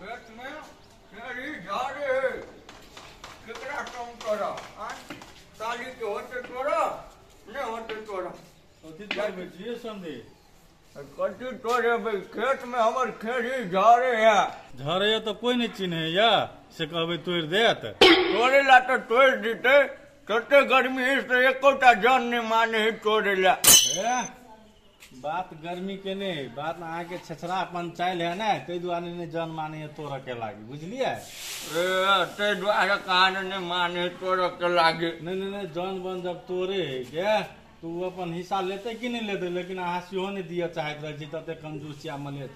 पेट में तेरी जा रहे कितना कम करा साली के होते तोरा नहीं होते तोरा ये समझे कथी तोरे भाई खेत में हमर खेड़ी झारे है झरे तो कोई नहीं चिन्हे या से कहबे तोड़ देत तोरे ला तो तोड़ दीते कते गर्मी से एकोटा जन नहीं माने ही तोरे ला बात गर्मी के नहीं बात अहाँ के छछरा पंचायत है ना कई दुआरे ने जन माने तोड़ के लागी बुझलिए ते द्वारा कहानी ने माने तोड़ के लागे नहीं जन बन जब तोरे क्या तू अपन हिस्सा लेते कि नहीं लेते लेकिन अहाँ सेहो नहीं दिया चाहत रह तते कंजूसिया मले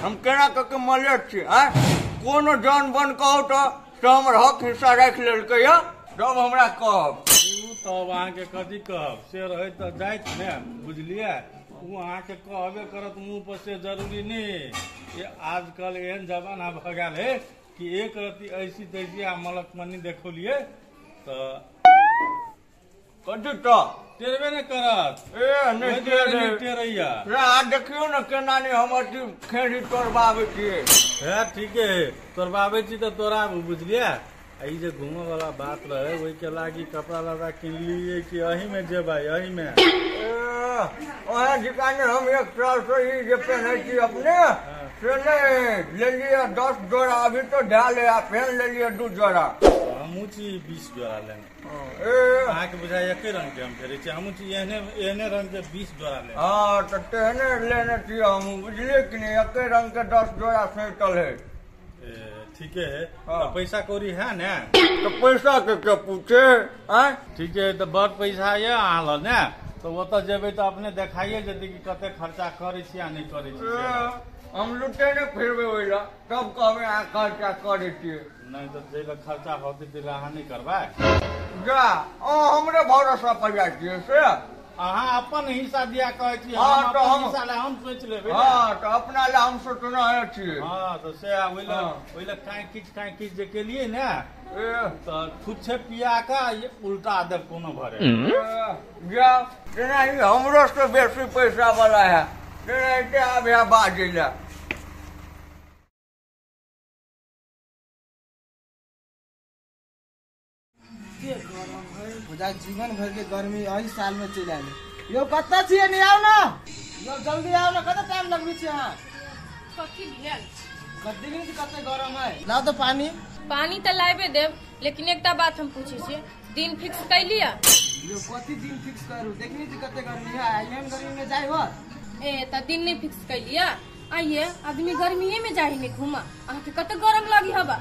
हम केना के मले छी कोनो जन बन कहो तो हमर हक हिस्सा रख लेलकै या जब हमरा कहब तब अहाँ के कथी कहब से रहे तो जाइत ने बुझलिए वो अहाँ के कहबे करत मुँह पर से जरूरी नहीं ये आजकल एहन जमाना भ गया है कि एक रति ऐसी तैसी आ मलक मनी देखोलिए तो कथी तो तेरबे नहीं करत नहीं टेरैया देखियो न केना नहीं हमर खेड़ी तोड़बाबे छियै ठीक है तोड़बाबे छी तो तोरा बुझलिए ई जे घूमे वाला बात रहे वही के लागी कपड़ा लता किन लिए कि अही में जेबै अही में ओहे दुकाने हम एक साल से ही जे पहने छी अपने से नहीं ले लिए 10 जोड़ा अभी तो ढाले आ पहन ले लिए 2 जोड़ा हमू छी 20 जोड़ा लेने अहाँ के बुझाय एके रंग के हम करे छी हमू छी एहने रंग के 20 जोड़ा ले हां तो तेहने लेने छी हम बुझलिए कि नहीं एके रंग के 10 जोड़ा सेटल है ठीक है तो पैसा कौड़ी है ना तो पैसा के क्या पूछे ठीक है तो बड़ पैसा ये अहाँ ने तो वो तो जेबे तो अपने देखाइए जदि कि कते खर्चा करे छी या नहीं करे छी हम लुटे ने फिरबे ओइला तब कहबे आ खर्चा करे छी नहीं तो जे खर्चा होते तो अहाँ नहीं करबा जा हमरे भरोसा पर जाय छी से अहाँ अपन हिस्सा दिया कहे छी हम तो हम हिस्सा ले हम सोच लेबे तो अपना ले हम सोचना है छी तो से ओइला काई किछ जे के लिए ना तो छुच्छे पिया का ये उल्टा दे कोनो भरे जा जेना ही हमरो से बेसी पैसा वाला है जेना के आब या बाजिला जीवन भर के गर्मी यही साल में चल आए यो कत्ता छिए नहीं आओ ना यो जल्दी आओ ना कत्ता टाइम लगबी छै हां कथी भेल कत्ते दिन से कत्ते गरम है लाओ तो पानी त लाइबे देब लेकिन एकटा बात हम पूछे छी दिन फिक्स कर लिया यो कथी दिन फिक्स करू देखनी छी कत्ते गर्मी है एहन गर्मी में जाय हो त दिन नहीं फिक्स कर लिया आइए आदमी गर्मी में जाही नहीं घुमा अहाँ के कत्ते गरम लगी हबा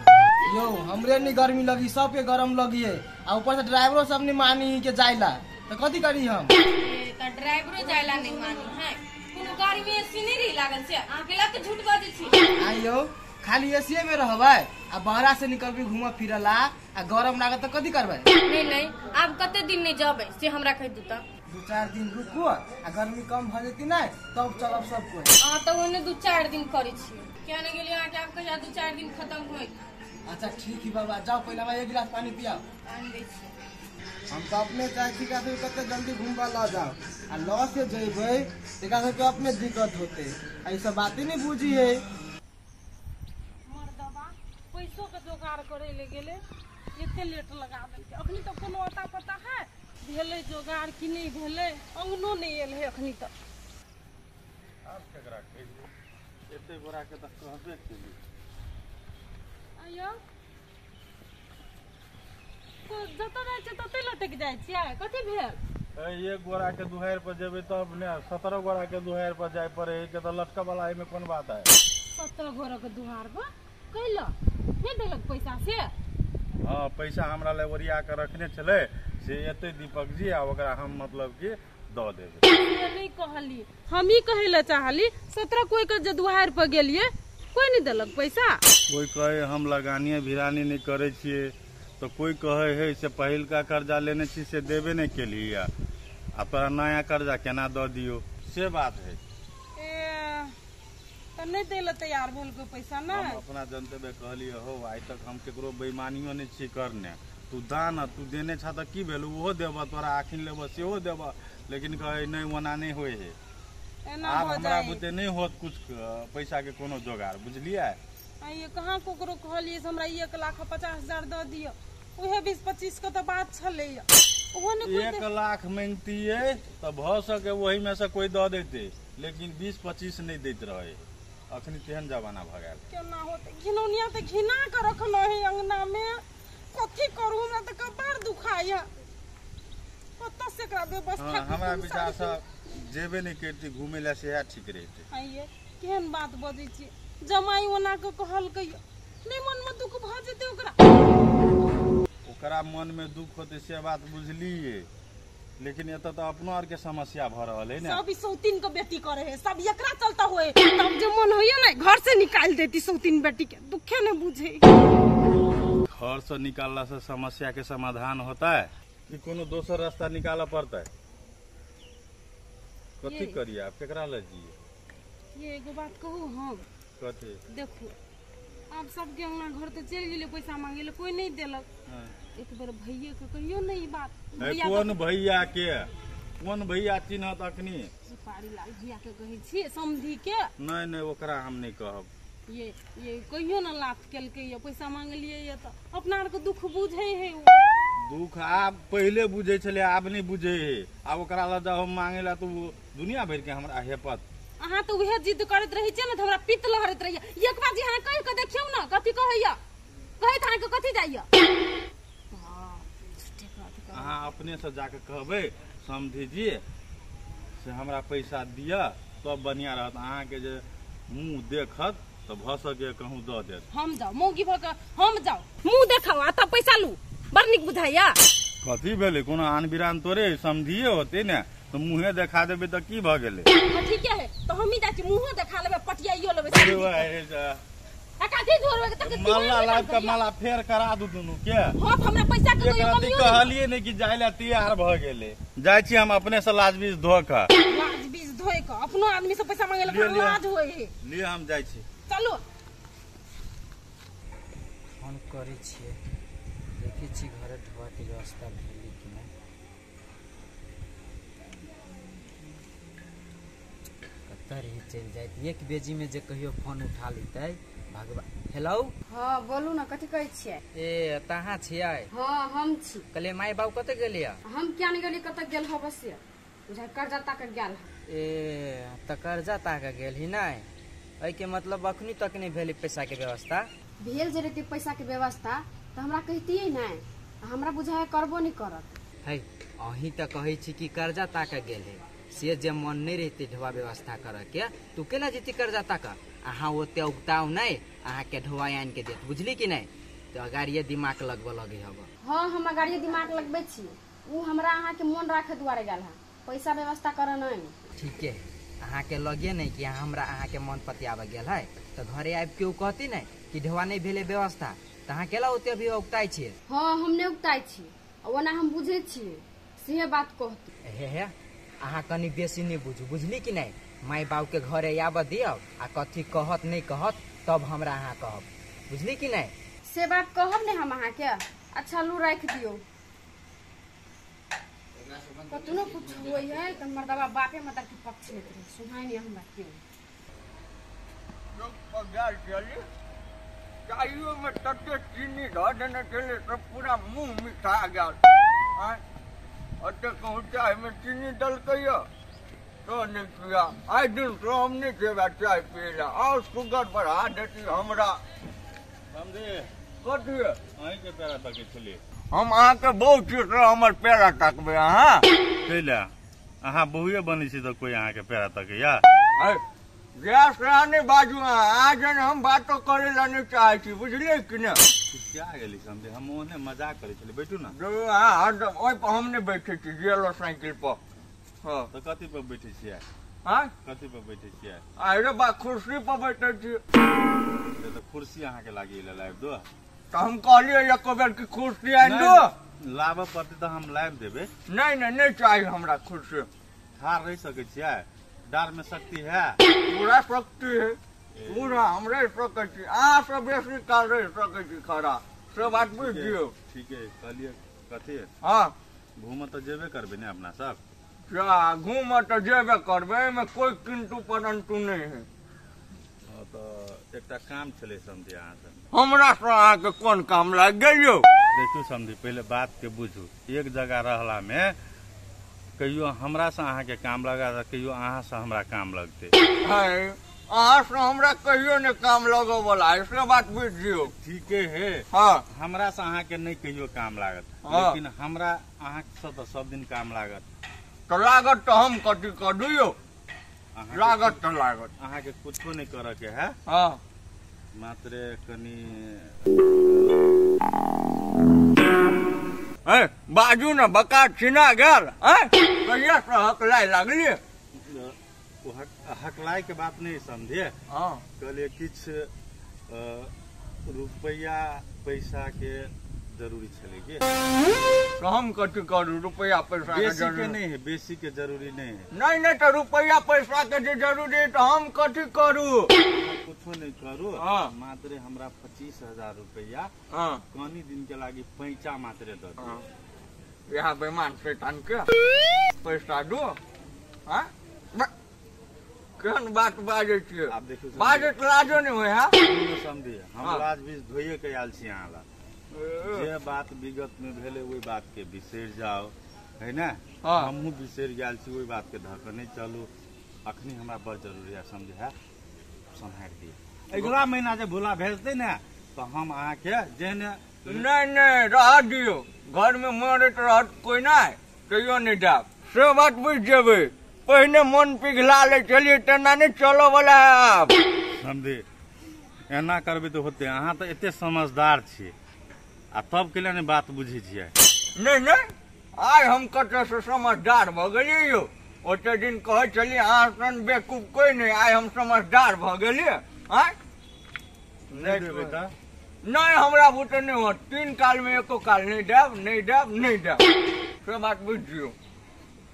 यो हमरे नहीं गर्मी लगी सब के गरम लगी है आ ऊपर से ड्राइवरो सब नहीं मानी के जाइला तो कथी करी हम त ड्राइवरो जाइला नहीं मानी है कोनो गाड़ी में एसी नहीं रही लागल से अहाँ के लत झूठ बाजे छी आइयो खाली एसी में रहबै आ बाहर से निकलबी घुमा फिरला आ गरम लागत त कथी करबै नहीं अब कते दिन नहीं जाबे से हमरा कह दू त 2-4 दिन रुकू आ गर्मी कम भ जेती नै तब चलब सब कोई तो ओने 2-4 दिन करे छी क्या नहीं गेलिए अहाँ के आप कहिया 2-4 दिन खत्म होई अच्छा ठीक है बाबा जाओ पहले हमारा 1 गिलास पानी पियाओ हम तो अपने चाहे ठीक है कते जल्दी घूमबा ला जाओ आ लॉ से जेबै तेका से तो अपने दिक्कत होते ऐसा बात ही नहीं बुझी है मर्दबा पैसों के जोगाड़ करे ले गेले एते लेट लगा देलके अखनी तो कोनो अता पता है भेले जोगाड़ कि नहीं भेले अंगनो नहीं एल है अखनी तक आप केकरा कहियो एते गोरा के त कहबे केली आयो तो जत जाय छै तते लटक जाय छै कथि भेल ये गोरा के दुहार पर जेबे तब ने 17 गोरा के दुहार पर जाय पड़े के त लटका वाला में कोन बात है 17 गोरा के दुहार पर कैला नहीं देलक पैसा से हां पैसा हमरा ले ओरिया के रखने चले से एते दीपक जी आ ओकरा हम मतलब कि द देबे नहीं कहली हम ही कहेला चाहली 17 कोई के जे दुहार पर गेलिए कोई नहीं देलक पैसा कोई कहे हम लगानिए भिरानी नहीं करे छिए तो कोई कहे है से पहिल का कर्जा लेने छी से देबे नहीं के लिए आ तोरा नया कर्जा केना द दियो से बात है तो नहीं देला तैयार भेल को पैसा ना हम अपना जनते बे कहली हो आज तक हम केकरो बेईमानियो नहीं छी करने तू दान तू देने छा त की भेल ओहो देब तोरा आखिन लेब सेहो देब लेकिन कहे नहीं वना नहीं होए है अब हमरा बुते नहीं होत कुछ पैसा के कोनो जोगाड़ बुझलिए ये कहाँ ककरो कहलिए से हमरा 1,50,000 दऽ दिअ, उहे 20-25 के तो बात छलै। ओहो ने 1 लाख मांगतिए तो भ सके वही में से कोई दऽ देते, लेकिन 20-25 नहीं देते रहे। अखनी तेहन जमाना भ गेल। केना होते, घिनौनिया तो घिना के रखलो है अंगना में, कथी करू, हमरा तो कपार दुखाया। पता से एकरा व्यवस्था हमरा विचार से जेबे नहीं करती घूमे ला, से ठीक रहते। आइए केहन बात बजै छी, जमाई ओना के कहलकै नहीं, मन में दुख भ जेतै ओकरा मन में दुख होते से बात बुझलिए, लेकिन एत तो अपनो आर के समस्या भ रहल है ना। सब सौतीन के बेटी करे है, सब एकरा चलता होए, तब जे मन होइए ना घर से निकाल देती सौतीन बेटी के, दुखे न बुझे। घर से निकालला से समस्या के समाधान होता है कि कोनो दोसर रास्ता निकाला पड़ता है? कथी करिए आप, केकरा लजिए? ये एगो बात कहू हम, कथी? देखो आप सबके अंगना घर तो चल गेले, पैसा मांगे कोई नहीं देलक। एक बार भैया के कहियो ना ई बात। कौन भैया के, कौन भैया चिन्हत अखनी? सुपारी लाल भैया के कहे छी, समधी के। नहीं नहीं ओकरा हम नहीं कहब। ये कहियो ना लात केलकै, ये पैसा मांगलिए, ये तो अपना आर के दुख बुझे है। दुख आप पहले बुझे छले, आब नहीं बुझे है। अब ओकरा ला जब हम मांगे ला तो दुनिया भर के हमरा हेपत। अहाँ तो वह जिद करत रही छे ना, तो हमरा पित्त लहरत रहिए। एक बार जी हां कह के देखियो ना, कथी कहैया, कहे था के कथी जाइया। अहाँ अपने से जाके कहबे समझी जी से हमरा पैसा दिया तब बढ़िया रहत। अहाँ के जे मुंह देखत तो भ सके कहूं द देत। हम जाओ मौगी भ के हम जाओ, मुंह देखाओ आ तब पैसा लू, बड़ निक बुझाइया। कथी भेले, कोनो आन बिरान तोरे समझिए होते ने, तो मुंहे देखा देबे तो की भ गेले? ठीक है, तो हम ही जाची मुंह देखा लेबे, पटियाइयो लेबे। माला लाइफ का माला फेर करा दू दुनू के। हां हमरा पैसा के कथी कहलिए ने कि जाय ला तैयार भ गेले। जाय छी हम अपने से लाज बीज धो के, लाज बीज धोए के अपनो आदमी से पैसा मांगे ला लाज होए है। लिए हम जाय छी। चलो फोन करे छिए, देखै छी घरे ढोआ के व्यवस्था भेलै कि नहीं। कतऽ रही चल जाइत, एक बेजी में जे कहियो फोन उठा लेतै भगवान। हेलो हाँ बोलू ना, कथी कहै छियै? ए कहाँ छियै? हाँ हम छी। कहले माय बाबू कतऽ गेलियै? हम क्या नहीं गेली, कतऽ गेल हो बस बुझाइ कर्जा ताक गेल। ए त कर्जा ताक गेल ही नहीं, एहि के मतलब अखनी तक नहीं भेलै पैसा के व्यवस्था। भेल जे रहती पैसा के व्यवस्था तो हमरा कहतियै नहीं, हमरा बुझाइ करबो नहीं करत है। अही त कहै छी कि कर्जा ताक गेल है, से जे मन नहीं रहते ढोआ व्यवस्था करे के, तू केना जेती कर्जा ताक? अहाँ ओते उगताव नहीं, अहाँ के ढोआ आन के देत, बुझली कि नहीं? तो अगाड़िए दिमाग लगबे लगे हब। हाँ हम अगाड़िए दिमाग लगबे छी, उ हमरा अहाँ के मन राखे दुआरे गेल है, पैसा व्यवस्था करे नहीं। ठीक है, अहाँ के लगे नहीं कि हमरा अहाँ के मन पतियाबे गेल है, तो घरे आबि के कहती नहीं कि ढोआ नहीं भेले व्यवस्था, तो अहाँ केला ओते अभी उगताई छिए? हाँ हम नहीं उगताई छी, ओना हम बुझे छिए, से बात कहती। हे अहाँ कनी बेसी नहीं बुझू, बुझली कि नहीं? माई बाबू के घरे आबे दियो, आ कथी कहत नहीं कहत तब हमरा अहाँ कहब, बुझली कि नहीं? से बात कहब नहीं हम अहाँ के। अच्छा लू रख दियो, कतनो कुछ होई है तो मर्दवा बापे मत के पक्ष लेत रहे, सुनाई नहीं हमरा क्यों। लोग पगार चली चाहिए में तत्ते चीनी धर देने के लिए सब पूरा मुंह मिठा गया। अते कहूँ चाय में चीनी डल गई तो नहीं पिया, आई दिन तो हम नहीं थे चाय पिएला, और शुगर बढ़ा देती हमरा। समझे कथी अहीं के पैरा तके छली, हम अहाँ के बहुत चीज हमर पैरा तकबे। अहाँ कैला अहाँ बहुए बनी छी तो कोई अहाँ के पैरा तके या? गैस नहीं बाजू, आज हम बातों करे ला नहीं चाहे छी, बुझलिए कि नहीं? क्या गेली समझे, हम ओने मजाक करे छली, बैठू ना। ओइ पर हम नहीं बैठे छी गेलो साइकिल पर। हाँ तो कथी पर बैठे छियै? हाँ कथी पर बैठे छियै? अरे बा कुर्सी पर बैठे छी। तो कुर्सी अहाँ के लागी ले लाइब दो, तो हम कहलिए एक बेर की कुर्सी आइन दो। लाबे पड़ते तो हम लाइब देबे। नहीं चाहिए हमरा कुर्सी। ठाड़ रह सके छियै, डार में शक्ति है? पूरा शक्ति है, पूरा हम रह सके छी, अहाँ से बेसी काल रह सके छी खड़ा, से बात बुझ दियो। ठीक है, कहलिए कथी? हाँ घूम तो जेबे करबे ने अपना सब। क्या घूम तो जेबे करबे, में कोई किंतु परंतु नहीं है। तो एकटा काम छले समझे अहाँ से। हमरा से अहाँ के कोन काम लाग गेल यौ? देखियो समझे पहले बात के बुझू। एक जगह रहला में कहियो हमरा से अहाँ के काम लगा कहियो अहाँ से हमरा काम लगते। अहाँ से हमरा कहियो ने काम लगो वाला इसके बात बुझियो। ठीके है। हाँ हमरा से अहाँ के नहीं कहियो काम लागत। हाँ। लेकिन हमरा अहाँ से तो सब दिन काम लागत। तो लागत तो हम कथी कर दियो? अहाँ लागत तो लागत अहाँ के कुछो नहीं करे के है। हाँ मात्र कनी बाजू न बका छिना गेल कहिया से हकलाय लागली? हकलाई के बात नहीं समझे। हाँ कहलिए किछ रुपया पैसा के जरूरी छले के। तो हम कथी करू? रुपया पैसा के बेसी के जरूरी नहीं है। बेसी के जरूरी नहीं है। नहीं तो रुपया पैसा के जे जरूरी है तो हम कथी करू? कुछो नहीं करू। हाँ। मात्र हमरा 25,000 रुपया हाँ कनी दिन के लागी पैसा मात्र दे दो। यहाँ बेमान शैतान के पैसा दो। हाँ केहन बात बाजे छियै? आप देखियो बाजे तो लाजो नहीं हुए है। समझे हम हाँ। लाज बीज धोइए के आयल छी अहाँ ला। जे बात विगत में भेले वही बात के बिसर जाओ है ना। हाँ। हमहू बिसर गेल छी वही बात के धक नहीं चलू। अखनी हमरा बड़ जरूरी है समझे है। सम्हार दिए अगला महीना जब भूला भेजते ना तो हम अहाँ के जेने नहीं रह दियो। घर में मरत रहत कोई नहीं कहियो नहीं जाब। से बात बुझ जेबे। पहले मन पिघला ले चलिए टेना नहीं चलो वाला है आप। समझे एना करबे तो होते। अहाँ तो एते समझदार छी आ तब के लिए बात बुझे छियै। नहीं आइ हम कते से समझदार भ गेलिए यो। ओते दिन कहे चलिए अहाँ सन बेवकूफ कोई नहीं। आइ हम समझदार भ गेलिए। नहीं देबै त नहीं हमरा बुते नहीं हो। 3 काल में एको काल नहीं देब। से बात बुझियो।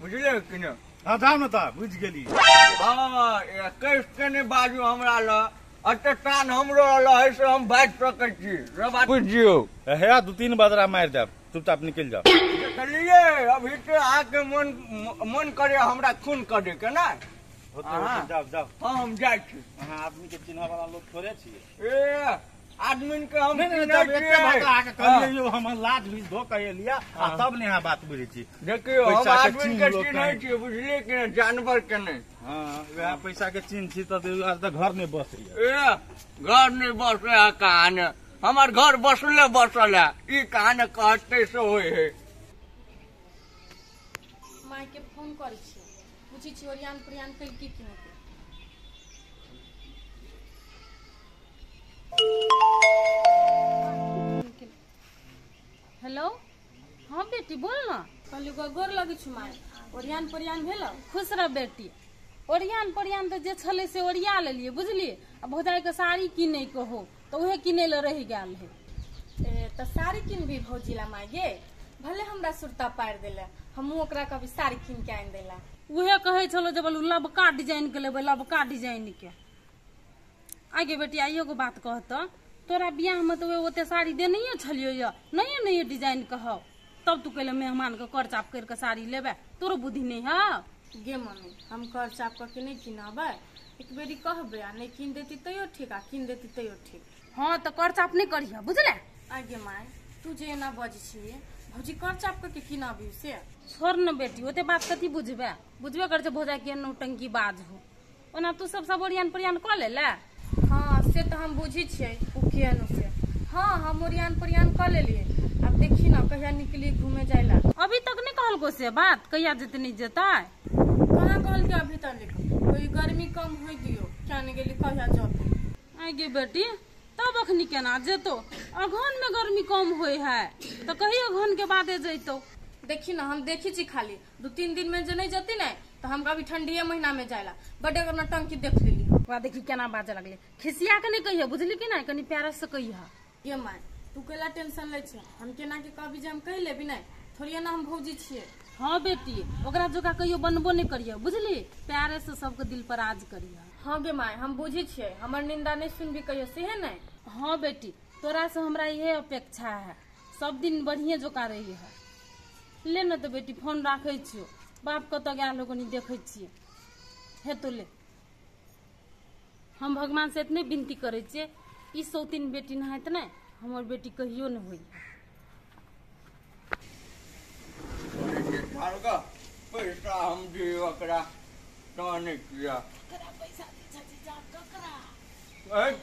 बुझले कि नहीं? हाँ जाओ न त बुझ गेली। हाँ कैस के नहीं बाजू हमरा ल। अते तान हमरो ल है से हम बाज सकै छी। से बात बुझियो। है 2-3 बजरा मार देब। चुपचाप निकल जाओ। चलिए अभी तो आके मन करे हमरा खून कर दे के ना। होते जाओ जाओ। हाँ हम जाए छी। अहाँ आदमी के चिन्ह वाला लोग थोड़े छियै। ए आदमी के हम नहीं चिन्है तब एते छियै। बात आके कहिए यो हम लाज भी धो के लिया आ तब ने यहाँ बात बुझे छी। देखियो हम पैसा के आदमी चिन्ह के लोग चिन्है कहीं। छियै बुझलिए कि नहीं? जानवर के नहीं। हाँ वह पैसा के चिन्ह छी तो घर नहीं बस। ए घर नहीं बसे है कहाँ ने? हमार घर बसल है। ई कहाँ ने कहते से होय है। माय के फोन करै छी पूछी छी ओरियान पुरियान कल की नहीं। हेलो हाँ बेटी बोल ना। कहली गोर लगे छु माय। ओरियान परियान भेल? खुश रह बेटी। ओरियान परियान तो जे छले से ओरिया लेलिए बुझलिए। अब भौजाई के साड़ी किने के हो तो उहे किने ले रह गेल है। तो साड़ी किन भी भौजी ला माय गे। भले हमरा सुरता पार देला हमहू ओकरा कभी साड़ी किन के आन देला। उहे कहे छलो जे बोलू लबका डिजाइन के लेबै लबका डिजाइन के। आगे बेटी आइयो को बात कहत तोरा बियाह में तो ओते साड़ी देने छलियो या नये डिजाइन कह तब तू कहले मेहमान के कर चाप कर के साड़ी लेबे। तोरो बुद्धि नहीं है गे मम्मी हम कर चाप के नहीं किनबे। एक बेरी कहबे आ नहीं किन देती तैयो ठीक आ किन देती तैयो ठीक। हाँ तो कर चाप नहीं करिया बुझले। आगे माय तू जे एना बजे छिए भौजी कर चाप के किनबी से। छोड़ न बेटी ओते बात कथी बुझबे कर जे भौजा के नौटंकी बाज हो। ओना तू सब ओरियान परियान क ले ले। हाँ से तो हम बुझी छे उकेन से। हाँ हम ओरियान परियान कर लेलिए। अब देखी ना कहिया निकली घूमे जाइला। अभी तक नहीं कहल को से बात कहिया जते नहीं जता। कहाँ कहल के अभी तक लिख कोई गर्मी कम हो दियो क्या नहीं गेली कहिया जब। आगे बेटी तब अखनी केना जेतो? अगहन में गर्मी कम होय है तो कहियो अगहन के बादे जइतो। देखी ना हम देखी छी खाली 2-3 दिन में जे नहीं जती ना तो हम कभी ठंडीए महीना में जाइला। बड़े करना टंकी देख लेली। ओकरा देखी केना बाजे लगले। खिसिया के नहीं कहिया बुझली कि नहीं कनी प्यार से कहिया। ये माय तू केला टेंशन ले छे हम केना के कभी जे हम कह लेबी नहीं थोड़िए ना हम भौजी छिए। हाँ बेटी ओकरा जोका कहियो बनबो नहीं करिया बुझली। प्यारे से सबके दिल पर राज करिया। हाँ गे माय हम बुझी छिए हमर निंदा नहीं सुनबी कहियो सेहे नहीं। हाँ बेटी तोरा से हमरा ये अपेक्षा है सब दिन बढ़िया जोका रही है। ले न तो बेटी फोन राखे छियो बाप कत गया लोग नहीं देखे छिए। हे तो ले हम भगवान से इतने विनती करे छे ई सौतीन बेटी न है ने हमर बेटी कहियो न होई। पैसा हम दिए ओकरा तने किया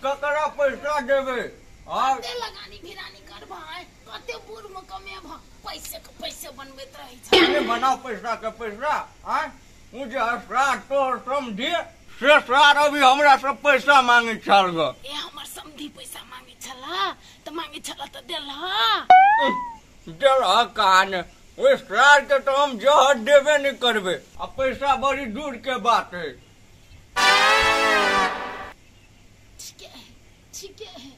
ककरा पैसा देवे कते लगानी भिरानी करबै कते बूढ़ में कमेब पैसे के पैसे बनबैत रही छै बनाओ पैसा के पैसा आय मुझे हसरा तो समझी से सार अभी हमरा सब पैसा मांगे छल ग ए हमर समधी पैसा मांगे छला त मांगे छला त देलहा कान ओए सार के तो हम जहर देबे नहीं करबे अब पैसा बड़ी दूर के बात है। ठीक है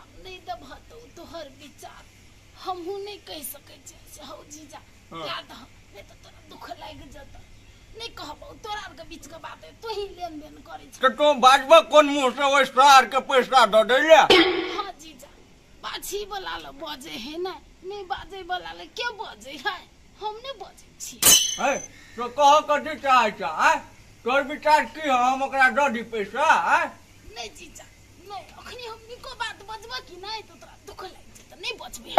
अब नहीं दब तो तोहर विचार हमहू नहीं कह सके छे हो जीजा याद ह नहीं तो तोरा दुख लाग जत नहीं कहबो तोरा के बीच के बात है तू ही लेन देन करे छ तो तुम बाजबा कोन मुंह से ओए सार के पैसा द देले। हां जीजा बाछी बोला ल बजे है ना नहीं बाजे बोला ले के बजे है हम नहीं बजे छी है तो कह कथि चाहे छ है तोर विचार की हम ओकरा द दी पैसा है नहीं जीजा नहीं अखनी हमनी को बात बजबा कि नहीं तो तोरा दुख लाग जत नहीं बचबे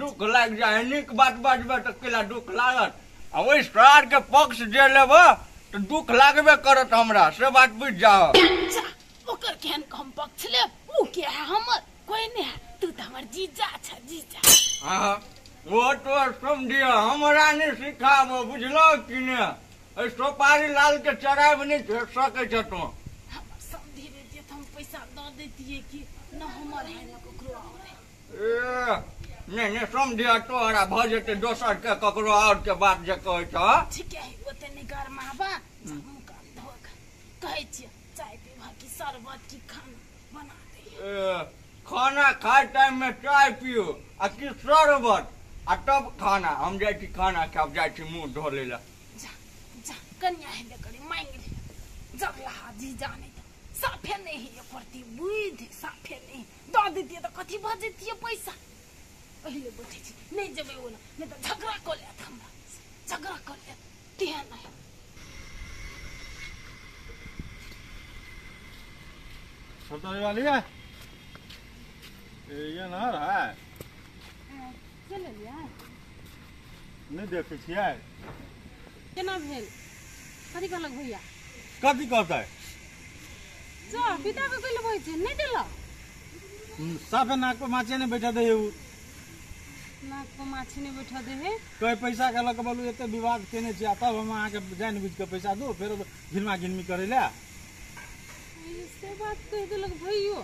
दुख लाग जाए निक बात बजबे तो केला दुख लागत आ ओइ सार के पक्ष जे लेब तो दुख लागबे करत हमरा से बात बुझ जाओ ओकर केहन हम पक्ष ले ऊ के है हमर कोई नहीं है तू तो हमर जीजा छ जीजा। हां वो तो समझिए हमरा नहीं सिखाबो बुझलो कि ने ए सोपारी लाल के चराब नहीं भेट सके छ तो हमर समझी रे जे हम पैसा द देतिए कि न हमर है न ककरो और नहीं समझिए तोहरा भ जेते दोसर के ककरो और के बात जे कहै छ ठीक है ओते निगर माबा मुंह कान धोक कहै छी चाय पीबा की शरबत की खाना बना दे खाना खाए टाइम में चाय पियो आ कि शरबत आ तब खाना हम जाय छी खाना खाब जाय छी मुंह धो लेला जा जा कन्या है करे मांग ले जगला हाजी जाने तो साफे नहीं है प्रति बुद्धि साफे नहीं द देतिए तो कथि भ जेतिए पैसा पहले बैठे छी नहीं जबे वो नहीं तो झगड़ा कर ले हमरा झगड़ा कर ले तिया नहीं छोटा वाली है ये ना रहा है चल लिया नहीं देखे छियै केना भेल कथि कहलक भैया कथी कहता है जा पिता के कहले भइ छै नहीं देला साफे नाक पे माचे ने बैठा दे नाक पे माछी ने बैठा दे है कोई पैसा के लक बोलू एते विवाद केने छी तब हम अहाँ के जान बुझ के पैसा दो फिर घिनमा घिनमी करे ले से बात कह देलक भइयो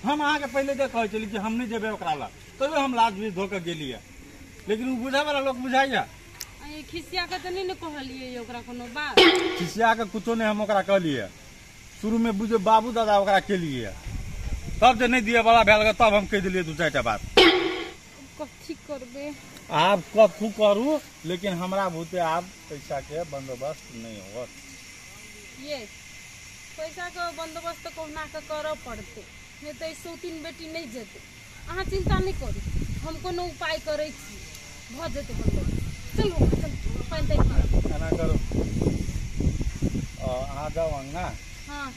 हम अहाँ के पहले देख कहै छली कि हम नहीं जेबे ओकरा लग तबे हम लाज भी धो के गेलिए लेकिन उ बुझा वाला लोग बुझाइया ये खिसिया के त नहीं न कहलिए ओकरा कोनो बात खिसिया के कुछो नहीं हम ओकरा कहलिए शुरू में बुझे बाबू दादा ओकरा के लिए तब जे नहीं दिए वाला भेल तब हम कह दिलिए दू चारटा बात कथी करबे आप कथू करू लेकिन हमरा भूते आप पैसा के बंदोबस्त नहीं होत ये पैसा के बंदोबस्त कोना के करऽ पड़ते नहीं तो सौतीन बेटी नहीं जेते अहाँ चिंता नहीं करू हम कोनो उपाय करे छी भ जेते बंदोबस्त चलो चल पाइन तक खाना करो अहाँ जाओ अंगना हां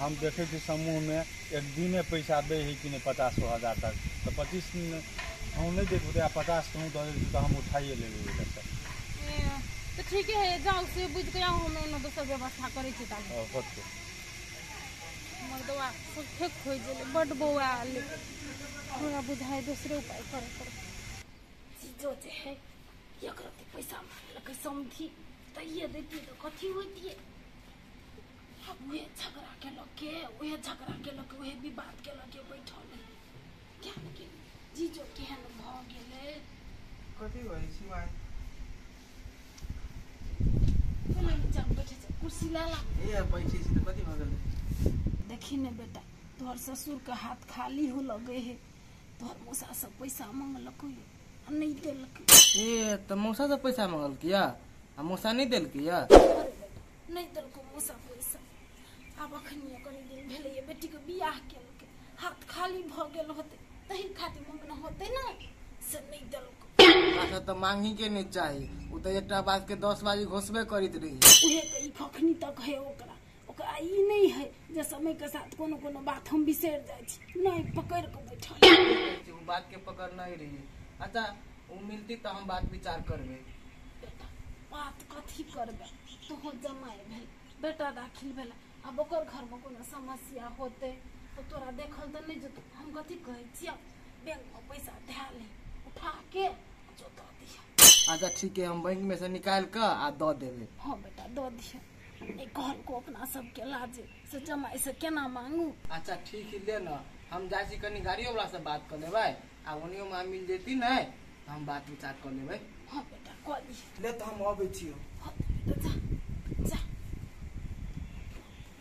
हम देखे छी समूह में एक दिने पैसा दे है कि नहीं 50,000 तक तो 25 हम नहीं देखते 50 कहूँ तो हम उठाइए ले लेंगे तो ठीक है जाओ से बुझ के आओ हम न दोसर व्यवस्था करे छी ता मर्दवा सुखे खोइ जेले बड बौआ ले हमरा बुझाय दूसरे उपाय करे पड़े चीजो जे है एकरा ते पैसा मांगलक समझी त ये देती तो कथी होती है वे झगड़ा के लोग वे विवाद के लोग बैठल क्या के जीजो केहन भ गेले कथी होई छी माय चल जब बैठे छ कुर्सी लाला ए बैठे छी त कथी भ गेल देखी ने बेटा तोहर ससुर के हाथ खाली हो लगे है तोहर मौसा सब पैसा मांगलक नहीं देलक ए त मौसा से पैसा मांगल किया आ मौसा नहीं देल किया नहीं देलको मौसा पैसा अब अखनी करी दिन भेले ये बेटी के बियाह केलके हाथ खाली भ गेल होते तही खातिर मंगना होते ना से नहीं देलको अच्छा तो मांगी के नहीं चाहिए उ तो एकटा बात के 10 बाजी घोषबे करित रही उहे त ई खखनी तक है ओकरा आ ई नहीं है जे समय के साथ कोनो कोनो बात हम बिसर जाय छी, नहीं पकड़ के बैठल वो बात के पकड़ नहीं रही। अच्छा वो मिलती तो हम बात विचार करबे। बेटा बात कथी करबे, तो जमाए भेल बेटा दाखिल भेल, अब ओकर घर में कोनो समस्या होते तो तोरा देखल तो नहीं जतो। हम कथी कहै छियै, बैंक में पैसा धै ले उठा के जो दो दिया। अच्छा ठीक है, हम बैंक में से निकाल कर आ दो देवे। हाँ बेटा दो दिया, एक घर को अपना सबके लाजे से जमाई से केना मांगू। अच्छा ठीक है ले ना, हम जाय छी कनी गाड़ियों वाला से बात कर लेबै, आ ओनियो में मिल जेती नहीं तो हम बात विचार कर लेबै। हाँ बेटा कह ली ले तो हम आबै छियो। हाँ बेटा जा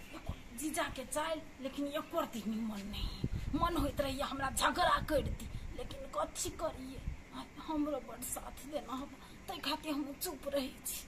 जा जीजा के चाल, लेकिन एक दिन मन नहीं मन होइत रहिए हमरा झगड़ा कर दी, लेकिन कथी करिए, हमरो बड़ साथ देना, तै खातिर हम चुप रही छी।